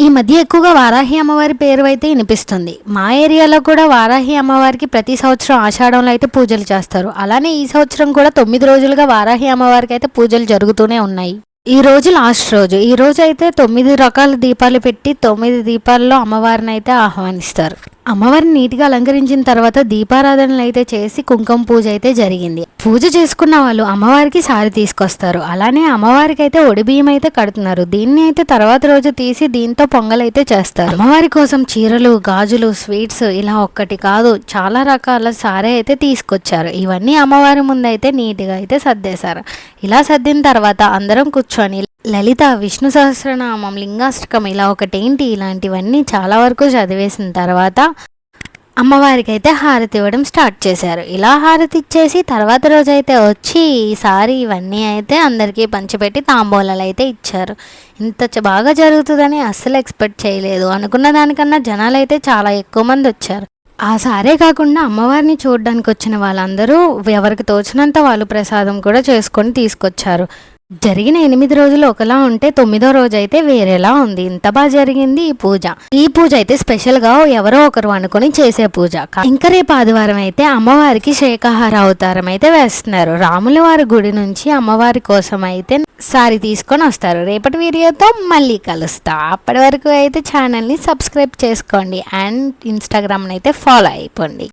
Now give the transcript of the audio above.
ఈ మధ్య ఎక్కువగా వారాహి అమ్మవారి పేరు అయితే వినిపిస్తుంది. మా ఏరియాలో కూడా వారాహి అమ్మవారికి ప్రతి సంవత్సరం ఆషాఢంలో అయితే పూజలు చేస్తారు. అలానే ఈ సంవత్సరం కూడా 9 రోజులుగా వారాహి అమ్మవారికి అయితే పూజలు జరుగుతూనే ఉన్నాయి. ఈ రోజు లాస్ట్ రోజు. ఈ రోజు అయితే 9 రకాల దీపాలు పెట్టి 9 దీపాల్లో అమ్మవారిని అయితే ఆహ్వానిస్తారు. అమ్మవారిని నీట్గా అలంకరించిన తర్వాత దీపారాధనలు అయితే చేసి కుంకుమ పూజ అయితే జరిగింది. పూజ చేసుకున్న వాళ్ళు అమ్మవారికి సారి తీసుకొస్తారు. అలానే అమ్మవారికి అయితే ఒడిబియ్యం అయితే కడుతున్నారు. దీన్ని అయితే తర్వాత రోజు తీసి దీంతో పొంగల్ అయితే చేస్తారు. అమ్మవారి కోసం చీరలు, గాజులు, స్వీట్స్ ఇలా ఒక్కటి కాదు చాలా రకాల సారే అయితే తీసుకొచ్చారు. ఇవన్నీ అమ్మవారి ముందు అయితే నీట్గా అయితే సర్దేశారు. ఇలా సర్దిన తర్వాత అందరం కూర్చొని లలిత, విష్ణు సహస్రనామం, లింగాష్టకం ఇలా ఒకటేంటి ఇలాంటివన్నీ చాలా వరకు చదివేసిన తర్వాత అమ్మవారికి అయితే హారతి ఇవ్వడం స్టార్ట్ చేశారు. ఇలా హారతి ఇచ్చేసి తర్వాత రోజు అయితే వచ్చి ఈసారి ఇవన్నీ అయితే అందరికీ పంచిపెట్టి తాంబూలాలు అయితే ఇచ్చారు. ఇంత బాగా జరుగుతుందని అస్సలు ఎక్స్పెక్ట్ చేయలేదు. అనుకున్న దానికన్నా జనాలు అయితే చాలా ఎక్కువ మంది వచ్చారు. ఆ సారే కాకుండా అమ్మవారిని చూడడానికి వచ్చిన వాళ్ళందరూ ఎవరికి తోచినంత వాళ్ళు ప్రసాదం కూడా చేసుకొని తీసుకొచ్చారు. జరిగిన 8 రోజులు ఒకలా ఉంటే 9వ రోజు అయితే వేరేలా ఉంది. ఇంత బాగా జరిగింది ఈ పూజ అయితే స్పెషల్గా ఎవరో ఒకరు అనుకుని చేసే పూజ. ఇంకా రేపు ఆదివారం అయితే అమ్మవారికి శాకాహార అవతారం అయితే వేస్తున్నారు. రాముల వారి గుడి నుంచి అమ్మవారి కోసం అయితే సారీ తీసుకొని వస్తారు. రేపటి వీడియోతో మళ్ళీ కలుస్తా. అప్పటి వరకు అయితే ఛానల్ని సబ్స్క్రైబ్ చేసుకోండి అండ్ ఇన్స్టాగ్రామ్ని అయితే ఫాలో అయిపోండి.